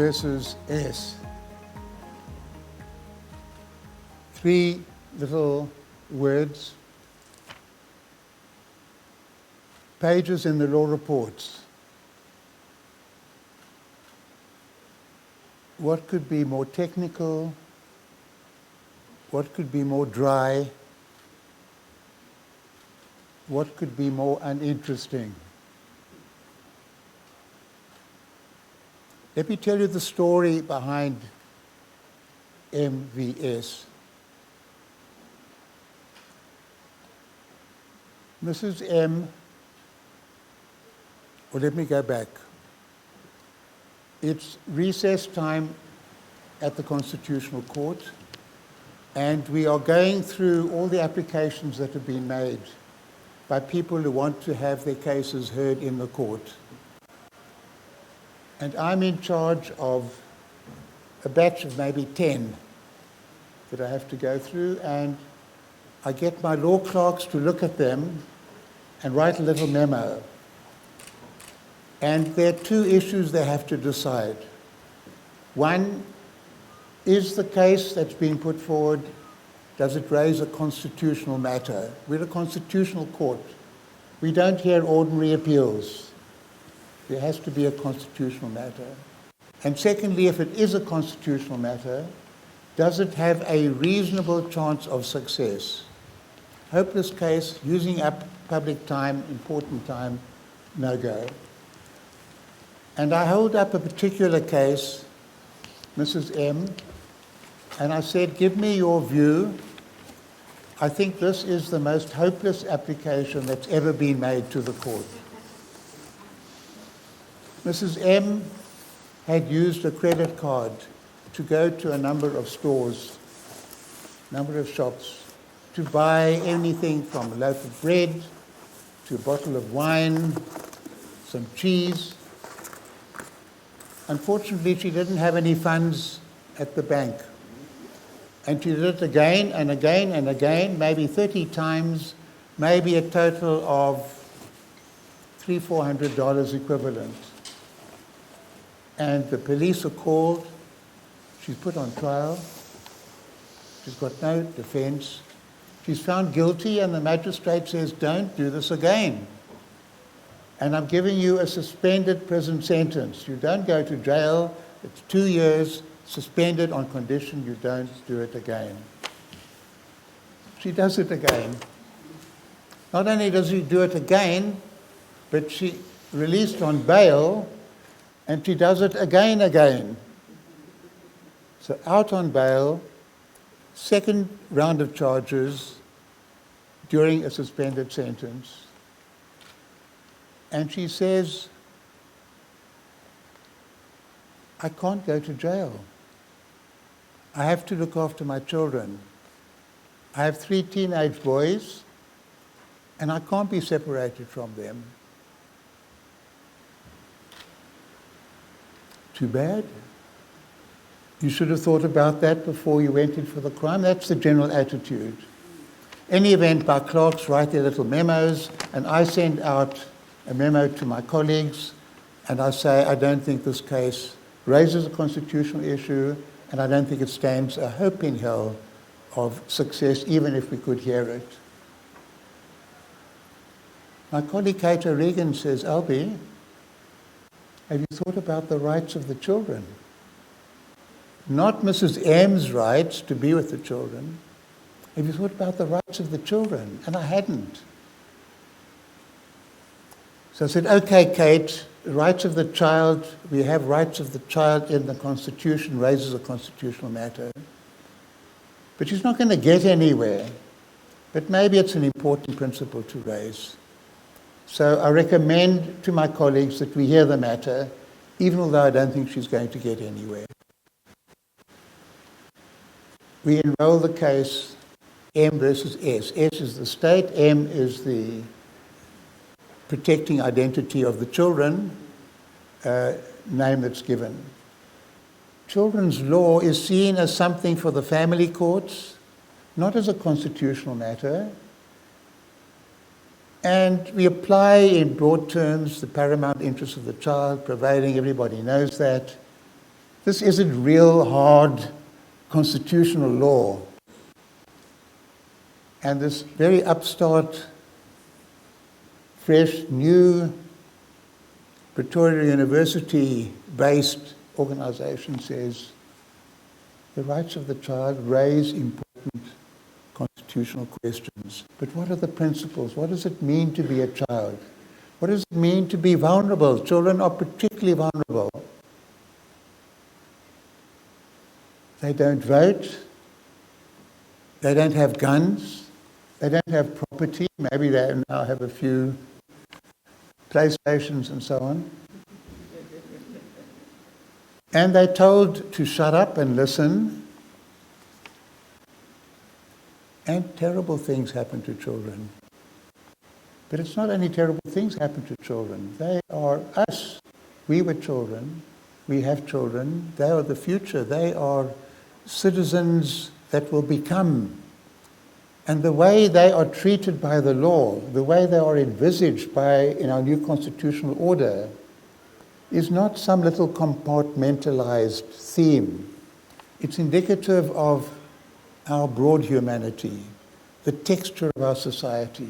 versus S. 3 little words, pages in the law reports. What could be more technical? What could be more dry? What could be more uninteresting? Let me tell you the story behind MVS. Mrs. M, well, let me go back. It's recess time at the Constitutional Court, and we are going through all the applications that have been made by people who want to have their cases heard in the court. And I'm in charge of a batch of maybe 10 that I have to go through, and I get my law clerks to look at them and write a little memo. And there are 2 issues they have to decide. One, is the case that's been put forward, does it raise a constitutional matter? We're a constitutional court. We don't hear ordinary appeals. There has to be a constitutional matter. And secondly, if it is a constitutional matter, does it have a reasonable chance of success? Hopeless case, using up public time, important time, no go. And I hold up a particular case, Mrs. M, and I said, give me your view. I think this is the most hopeless application that's ever been made to the court. Mrs. M had used a credit card to go to a number of stores, number of shops, to buy anything from a loaf of bread to a bottle of wine, some cheese. Unfortunately, she didn't have any funds at the bank. And she did it again and again and again, maybe 30 times, maybe a total of $300-400 equivalent. And the police are called. She's put on trial. She's got no defense. She's found guilty, and the magistrate says, don't do this again. And I'm giving you a suspended prison sentence. You don't go to jail. It's 2 years, suspended on condition you don't do it again. She does it again. Not only does she do it again, but she released on bail, and she does it again. So out on bail, second round of charges during a suspended sentence. And she says, I can't go to jail. I have to look after my children. I have 3 teenage boys, and I can't be separated from them. Too bad. You should have thought about that before you went in for the crime. That's the general attitude. Any event, my clerks write their little memos, and I send out a memo to my colleagues, and I say, I don't think this case raises a constitutional issue, and I don't think it stands a hope in hell of success, even if we could hear it. My colleague Cato Regan says, Albie, have you thought about the rights of the children? Not Mrs. M's rights to be with the children. Have you thought about the rights of the children? And I hadn't. So I said, okay, Kate, the rights of the child, we have rights of the child in the Constitution, raises a constitutional matter. But she's not going to get anywhere. But maybe it's an important principle to raise. So I recommend to my colleagues that we hear the matter, even although I don't think she's going to get anywhere. We enroll the case M versus S. S is the state, M is the protecting identity of the children, name that's given. Children's law is seen as something for the family courts, not as a constitutional matter. And we apply in broad terms the paramount interests of the child, prevailing, everybody knows that. This isn't real hard constitutional law. And this very upstart, fresh, new Pretoria University-based organization says the rights of the child raise important constitutional questions. But what are the principles? What does it mean to be a child? What does it mean to be vulnerable? Children are particularly vulnerable. They don't vote. They don't have guns. They don't have property. Maybe they now have a few PlayStations and so on. And they're told to shut up and listen. And terrible things happen to children. But it's not only terrible things happen to children. They are us. We were children. We have children. They are the future. They are citizens that will become. And the way they are treated by the law, the way they are envisaged in our new constitutional order, is not some little compartmentalized theme. It's indicative of our broad humanity, the texture of our society.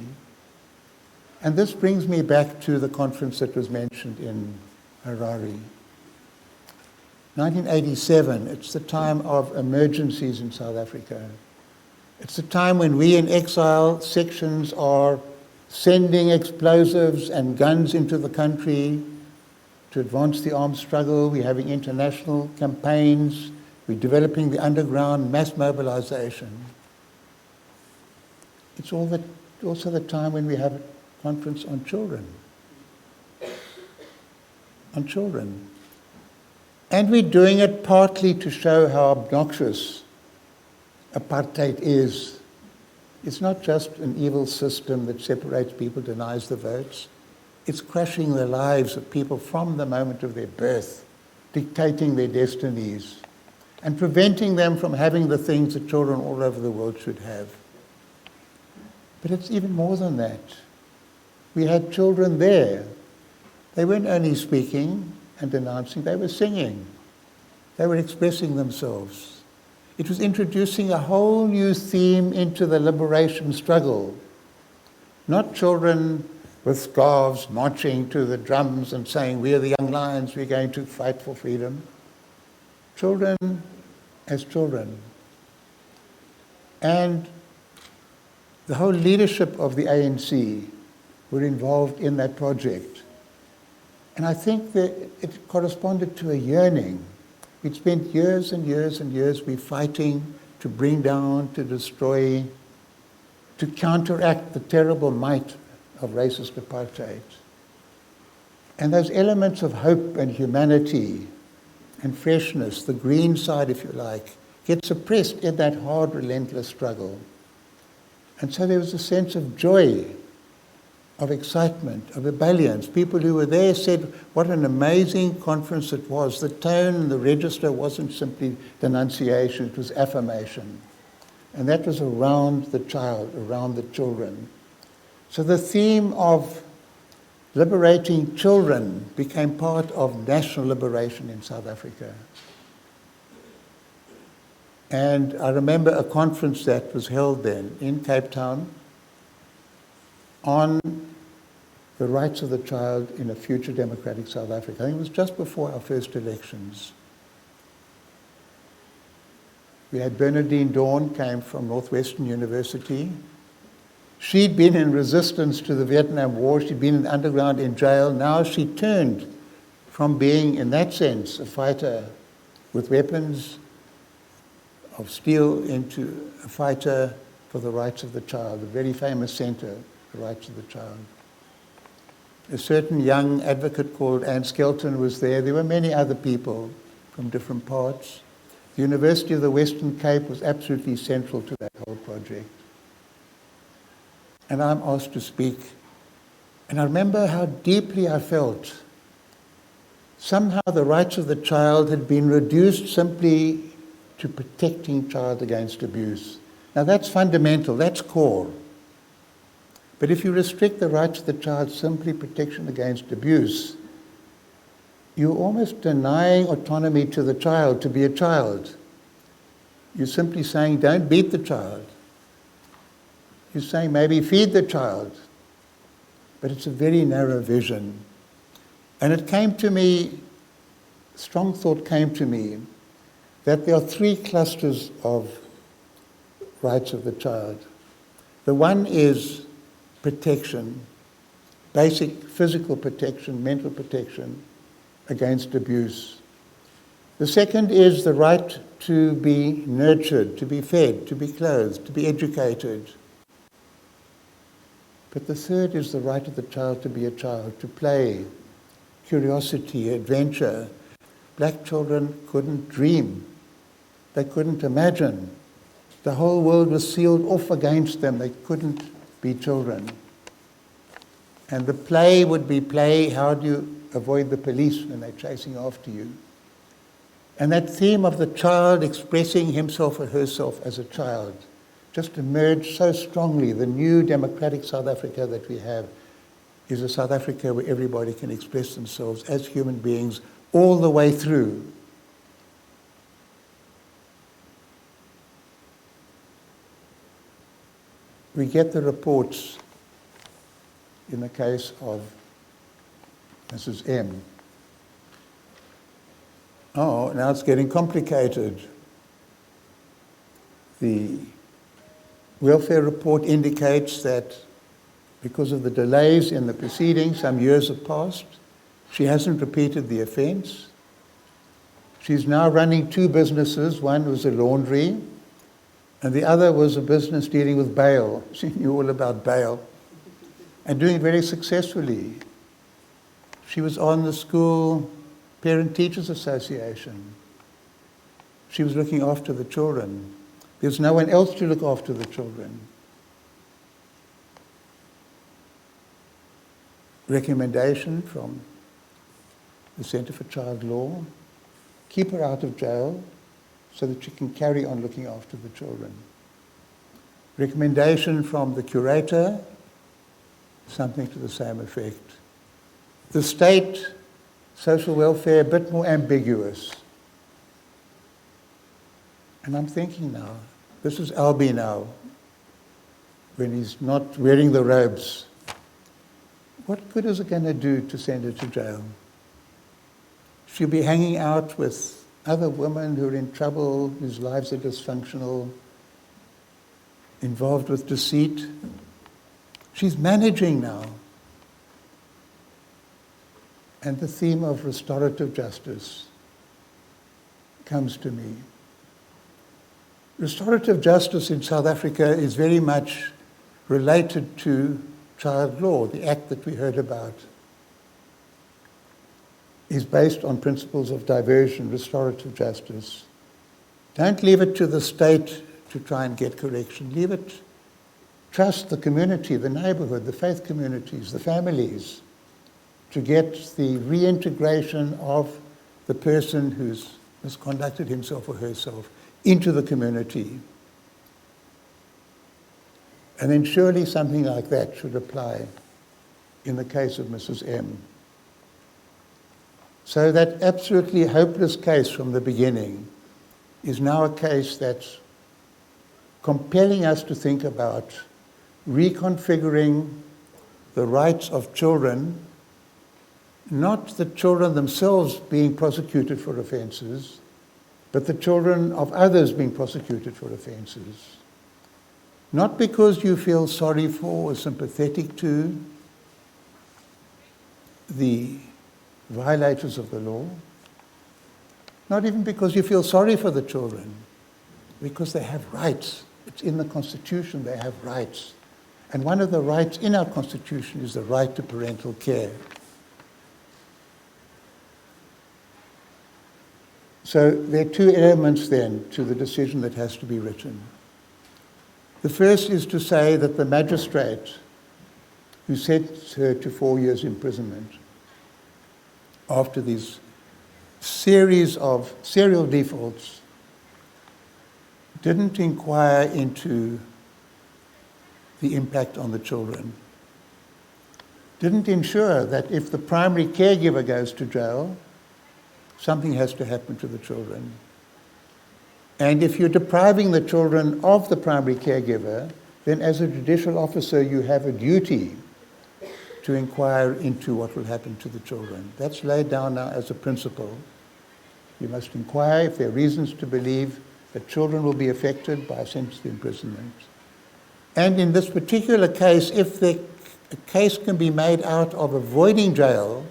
And this brings me back to the conference that was mentioned in Harare. 1987, it's the time of emergencies in South Africa. It's the time when we in exile sections are sending explosives and guns into the country to advance the armed struggle. We're having international campaigns. We're developing the underground mass mobilization. It's also the time when we have a conference on children. On children. And we're doing it partly to show how obnoxious apartheid is. It's not just an evil system that separates people, denies the votes. It's crushing the lives of people from the moment of their birth, dictating their destinies, and preventing them from having the things that children all over the world should have. But it's even more than that. We had children there. They weren't only speaking and denouncing, they were singing. They were expressing themselves. It was introducing a whole new theme into the liberation struggle. Not children with scarves marching to the drums and saying, "We are the young lions, we're going to fight for freedom." Children as children. And the whole leadership of the ANC were involved in that project. And I think that it corresponded to a yearning. We'd spent years and years and years fighting to bring down, to destroy, to counteract the terrible might of racist apartheid. And those elements of hope and humanity and freshness, the green side, if you like, get suppressed in that hard, relentless struggle. And so there was a sense of joy, of excitement, of ebullience. People who were there said what an amazing conference it was. The tone and the register wasn't simply denunciation, it was affirmation. And that was around the child, around the children. So the theme of liberating children became part of national liberation in South Africa. And I remember a conference that was held then in Cape Town on the rights of the child in a future democratic South Africa. I think it was just before our first elections. We had Bernadine Dawn, came from Northwestern University. She'd been in resistance to the Vietnam War. She'd been in the underground in jail. Now she turned from being, in that sense, a fighter with weapons of steel into a fighter for the rights of the child, a very famous center, the rights of the child. A certain young advocate called Anne Skelton was there. There were many other people from different parts. The University of the Western Cape was absolutely central to that whole project. And I'm asked to speak. And I remember how deeply I felt. Somehow the rights of the child had been reduced simply to protecting child against abuse. Now that's fundamental, that's core. But if you restrict the rights of the child simply protection against abuse, you're almost denying autonomy to the child to be a child. You're simply saying, don't beat the child. You're saying, maybe feed the child. But it's a very narrow vision. And it came to me, strong thought came to me, that there are three clusters of rights of the child. The one is protection, basic physical protection, mental protection against abuse. The second is the right to be nurtured, to be fed, to be clothed, to be educated. But the third is the right of the child to be a child, to play, curiosity, adventure. Black children couldn't dream. They couldn't imagine. The whole world was sealed off against them. They couldn't be children. And the play would be play, how do you avoid the police when they're chasing after you? And that theme of the child expressing himself or herself as a child just emerged so strongly. The new democratic South Africa that we have is a South Africa where everybody can express themselves as human beings all the way through. We get the reports in the case of Mrs. M. Oh, now it's getting complicated. The welfare report indicates that because of the delays in the proceedings, some years have passed. She hasn't repeated the offence. She's now running two businesses. One was a laundry, and the other was a business dealing with bail. She knew all about bail, and doing it very successfully. She was on the school Parent-Teachers Association. She was looking after the children. There's no one else to look after the children. Recommendation from the Centre for Child Law, keep her out of jail so that she can carry on looking after the children. Recommendation from the curator, something to the same effect. The state, social welfare, a bit more ambiguous. And I'm thinking now, this is Albie now, when he's not wearing the robes. What good is it going to do to send her to jail? She'll be hanging out with other women who are in trouble, whose lives are dysfunctional, involved with deceit. She's managing now. And the theme of restorative justice comes to me. Restorative justice in South Africa is very much related to child law. The act that we heard about is based on principles of diversion, restorative justice. Don't leave it to the state to try and get correction. Leave it, trust the community, the neighborhood, the faith communities, the families, to get the reintegration of the person who's misconducted himself or herself into the community. And then surely something like that should apply in the case of Mrs. M. So that absolutely hopeless case from the beginning is now a case that's compelling us to think about reconfiguring the rights of children, not the children themselves being prosecuted for offences, but the children of others being prosecuted for offences. Not because you feel sorry for or sympathetic to the violators of the law, not even because you feel sorry for the children, because they have rights. It's in the Constitution, they have rights. And one of the rights in our Constitution is the right to parental care. So there are two elements then to the decision that has to be written. The first is to say that the magistrate who sentenced her to 4 years imprisonment after these series of serial defaults didn't inquire into the impact on the children, didn't ensure that if the primary caregiver goes to jail, something has to happen to the children. And if you're depriving the children of the primary caregiver, then as a judicial officer you have a duty to inquire into what will happen to the children. That's laid down now as a principle. You must inquire if there are reasons to believe that children will be affected by a sentence to imprisonment. And in this particular case, if a case can be made out of avoiding jail,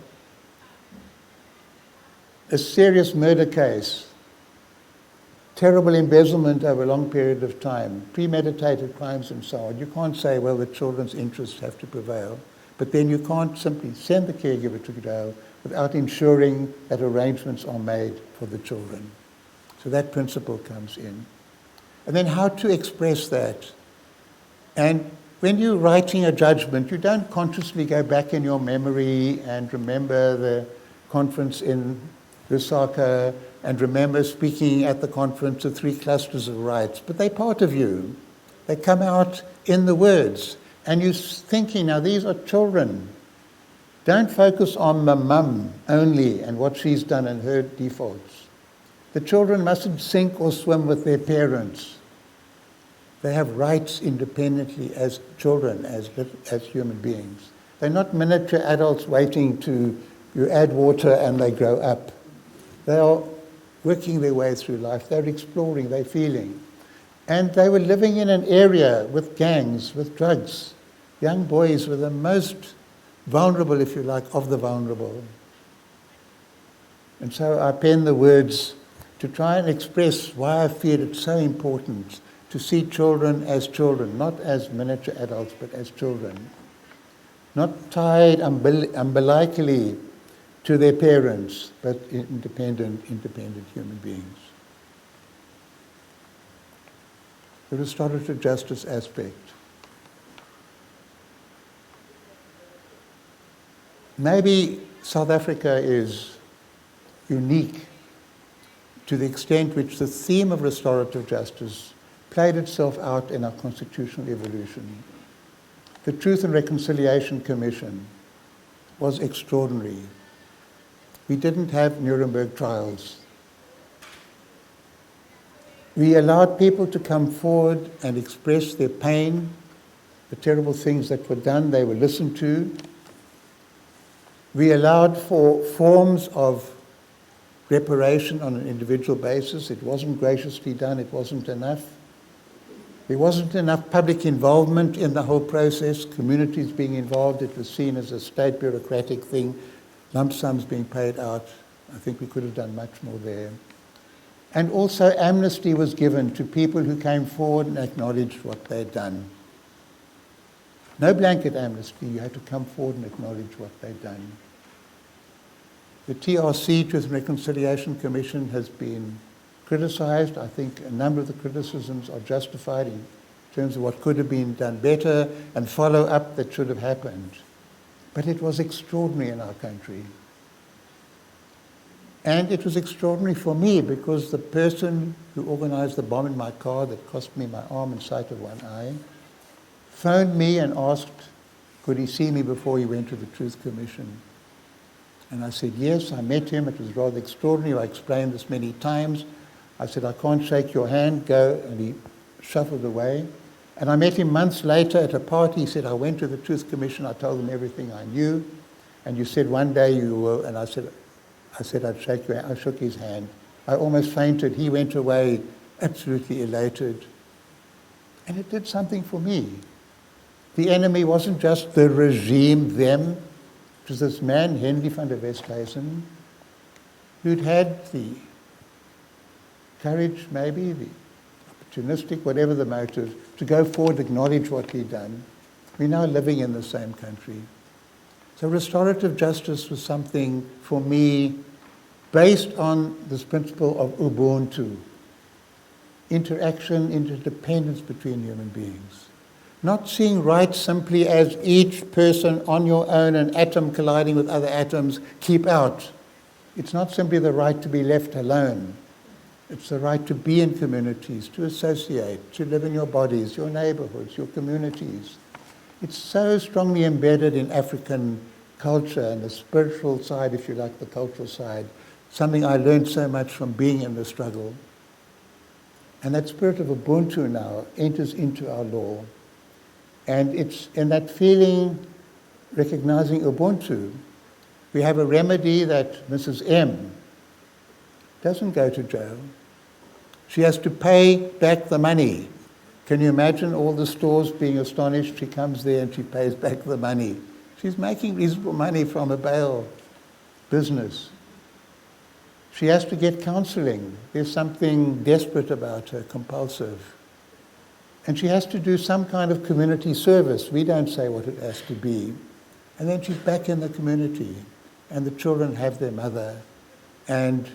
a serious murder case, terrible embezzlement over a long period of time, premeditated crimes and so on, you can't say, well, the children's interests have to prevail. But then you can't simply send the caregiver to jail without ensuring that arrangements are made for the children. So that principle comes in. And then how to express that. And when you're writing a judgment, you don't consciously go back in your memory and remember the conference in Lusaka and remember speaking at the conference of 3 clusters of rights. But they're part of you. They come out in the words. And you're thinking, now these are children. Don't focus on the mum only and what she's done and her defaults. The children mustn't sink or swim with their parents. They have rights independently as children, as human beings. They're not miniature adults waiting to, you add water and they grow up. They are working their way through life. They're exploring, they're feeling. And they were living in an area with gangs, with drugs. Young boys were the most vulnerable, if you like, of the vulnerable. And so I pen the words to try and express why I feel it's so important to see children, not as miniature adults, but as children. Not tied umbilically to their parents, but independent human beings. The restorative justice aspect. Maybe South Africa is unique to the extent which the theme of restorative justice played itself out in our constitutional evolution. The Truth and Reconciliation Commission was extraordinary. We didn't have Nuremberg trials. We allowed people to come forward and express their pain, the terrible things that were done, they were listened to. We allowed for forms of reparation on an individual basis. It wasn't graciously done, it wasn't enough. There wasn't enough public involvement in the whole process, communities being involved. It was seen as a state bureaucratic thing, lump sums being paid out. I think we could have done much more there. And also amnesty was given to people who came forward and acknowledged what they'd done. No blanket amnesty, you had to come forward and acknowledge what they'd done. The TRC, Truth and Reconciliation Commission, has been criticized. I think a number of the criticisms are justified in terms of what could have been done better and follow-up that should have happened. But it was extraordinary in our country. And it was extraordinary for me because the person who organized the bomb in my car that cost me my arm and sight of one eye phoned me and asked, could he see me before he went to the Truth Commission? And I said, yes, I met him. It was rather extraordinary. I explained this many times. I said, I can't shake your hand, go. And he shuffled away. And I met him months later at a party. He said, I went to the Truth Commission. I told them everything I knew. And you said, one day you will. And I said I'd shake your hand. I shook his hand. I almost fainted. He went away absolutely elated. And it did something for me. The enemy wasn't just the regime, them. It was this man, Henry van der Westhuizen, who'd had the courage, maybe, the opportunistic, whatever the motive, to go forward, acknowledge what he'd done. We're now living in the same country. So restorative justice was something, for me, based on this principle of Ubuntu, interaction, interdependence between human beings. Not seeing right simply as each person on your own, an atom colliding with other atoms, keep out. It's not simply the right to be left alone. It's the right to be in communities, to associate, to live in your bodies, your neighborhoods, your communities. It's so strongly embedded in African culture and the spiritual side, if you like, the cultural side, something I learned so much from being in the struggle. And that spirit of Ubuntu now enters into our law. And it's in that feeling, recognizing Ubuntu, we have a remedy that Mrs. M doesn't go to jail. She has to pay back the money. Can you imagine all the stores being astonished? She comes there and she pays back the money. She's making reasonable money from a bail business. She has to get counseling. There's something desperate about her, compulsive. And she has to do some kind of community service. We don't say what it has to be. And then she's back in the community. And the children have their mother. And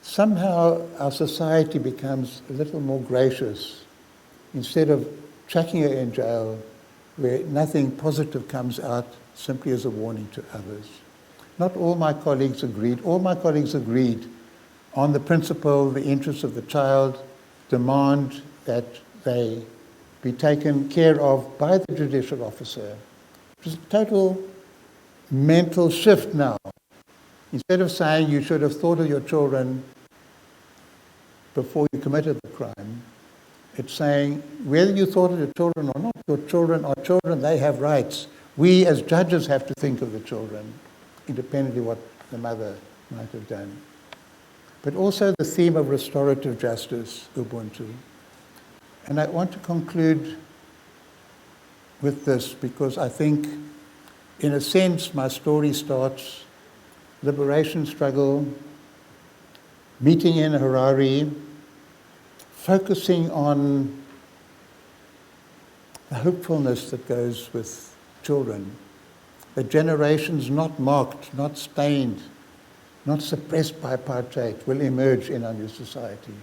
somehow our society becomes a little more gracious. Instead of chucking her in jail, where nothing positive comes out, simply as a warning to others. Not all my colleagues agreed. All my colleagues agreed on the principle, the interests of the child, demand that they be taken care of by the judicial officer. It's a total mental shift now. Instead of saying you should have thought of your children before you committed the crime, it's saying whether you thought of your children or not, your children are children, they have rights. We as judges have to think of the children, independently of what the mother might have done. But also the theme of restorative justice, Ubuntu. And I want to conclude with this because I think, in a sense, my story starts liberation struggle, meeting in Harare, focusing on the hopefulness that goes with children, the generations not marked, not stained, not suppressed by apartheid will emerge in our new society.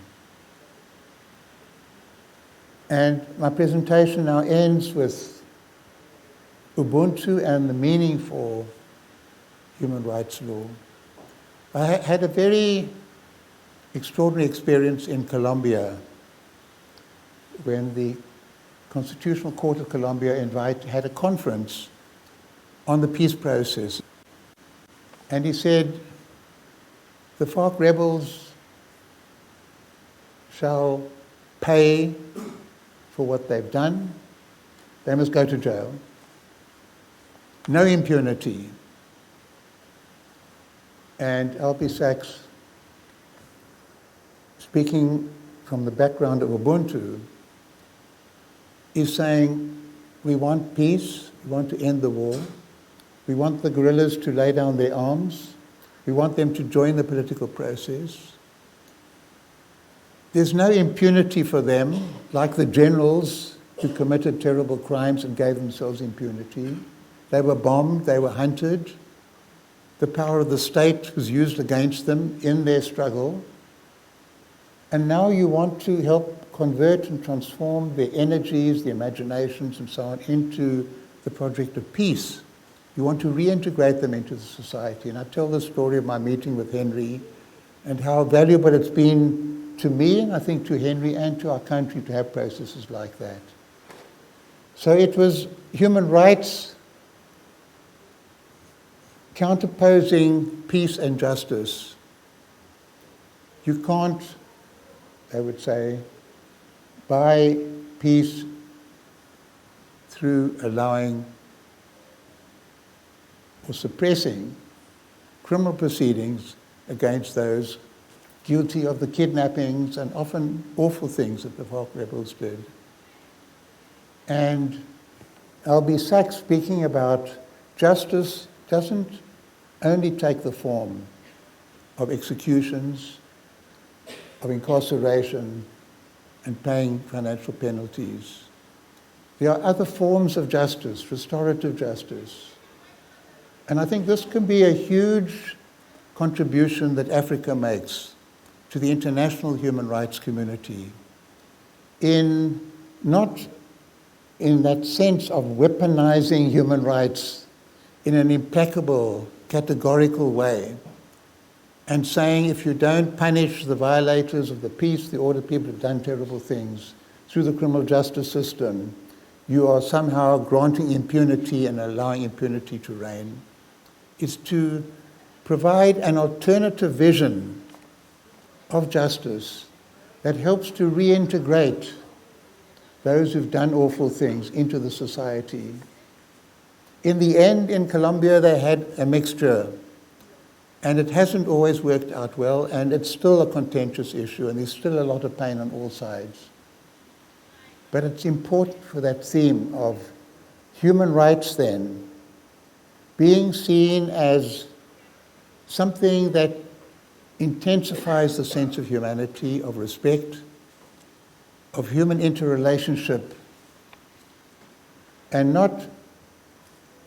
And my presentation now ends with Ubuntu and the meaning for human rights law. I had a very extraordinary experience in Colombia when the Constitutional Court of Colombia had a conference on the peace process. And he said, the FARC rebels shall pay for what they've done. They must go to jail. No impunity. And Albie Sachs, speaking from the background of Ubuntu, is saying, we want peace, we want to end the war, we want the guerrillas to lay down their arms, we want them to join the political process. There's no impunity for them, like the generals who committed terrible crimes and gave themselves impunity. They were bombed, they were hunted. The power of the state was used against them in their struggle. And now you want to help convert and transform their energies, their imaginations and so on into the project of peace. You want to reintegrate them into the society. And I tell the story of my meeting with Henry and how valuable it's been to me, and I think to Henry and to our country, to have processes like that. So it was human rights counterposing peace and justice. You can't, I would say, buy peace through allowing or suppressing criminal proceedings against those guilty of the kidnappings and often awful things that the FARC rebels did. And Albie Sachs, speaking about justice, doesn't only take the form of executions, of incarceration, and paying financial penalties. There are other forms of justice, restorative justice. And I think this can be a huge contribution that Africa makes to the international human rights community, not in that sense of weaponizing human rights in an implacable, categorical way, and saying if you don't punish the violators of the peace, the order, people who have done terrible things through the criminal justice system, you are somehow granting impunity and allowing impunity to reign. It's to provide an alternative vision of justice that helps to reintegrate those who've done awful things into the society. In the end, in Colombia, they had a mixture, and it hasn't always worked out well, and it's still a contentious issue, and there's still a lot of pain on all sides. But it's important for that theme of human rights then being seen as something that intensifies the sense of humanity, of respect, of human interrelationship, and not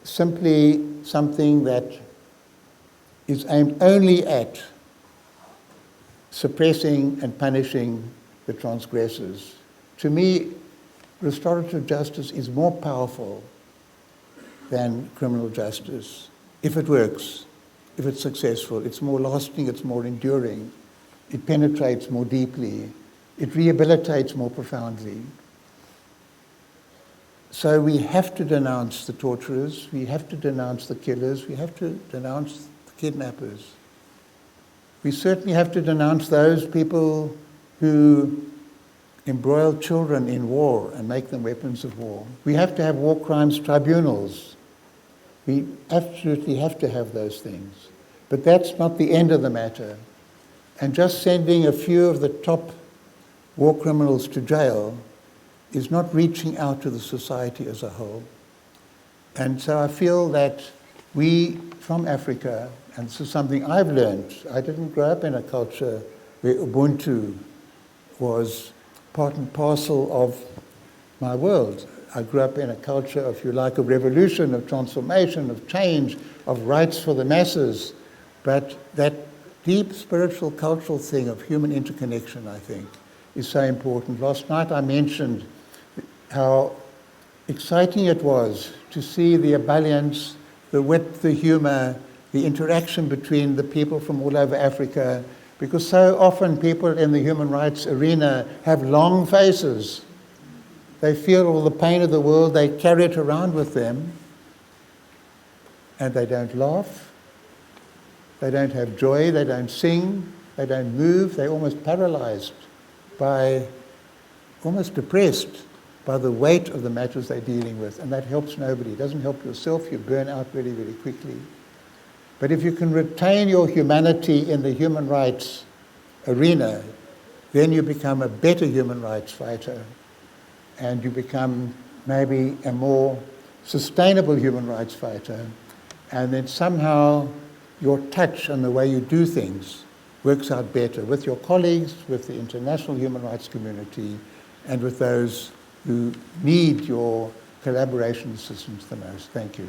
simply something that is aimed only at suppressing and punishing the transgressors. To me, restorative justice is more powerful than criminal justice. If it works, if it's successful, it's more lasting, it's more enduring, it penetrates more deeply, it rehabilitates more profoundly. So we have to denounce the torturers, we have to denounce the killers, we have to denounce the kidnappers. We certainly have to denounce those people who embroil children in war and make them weapons of war. We have to have war crimes tribunals. We absolutely have to have those things. But that's not the end of the matter. And just sending a few of the top war criminals to jail is not reaching out to the society as a whole. And so I feel that we, from Africa, and this is something I've learned, I didn't grow up in a culture where Ubuntu was part and parcel of my world. I grew up in a culture, if you like, of revolution, of transformation, of change, of rights for the masses. But that deep spiritual, cultural thing of human interconnection, I think, is so important. Last night I mentioned how exciting it was to see the ebullience, the wit, the humor, the interaction between the people from all over Africa, because so often people in the human rights arena have long faces. They feel all the pain of the world, they carry it around with them, and they don't laugh, they don't have joy, they don't sing, they don't move, they're almost paralyzed by, almost depressed by the weight of the matters they're dealing with, and that helps nobody. It doesn't help yourself, you burn out very, very quickly. But if you can retain your humanity in the human rights arena, then you become a better human rights fighter, and you become maybe a more sustainable human rights fighter, and then somehow your touch and the way you do things works out better with your colleagues, with the international human rights community, and with those who need your collaboration assistance the most. Thank you.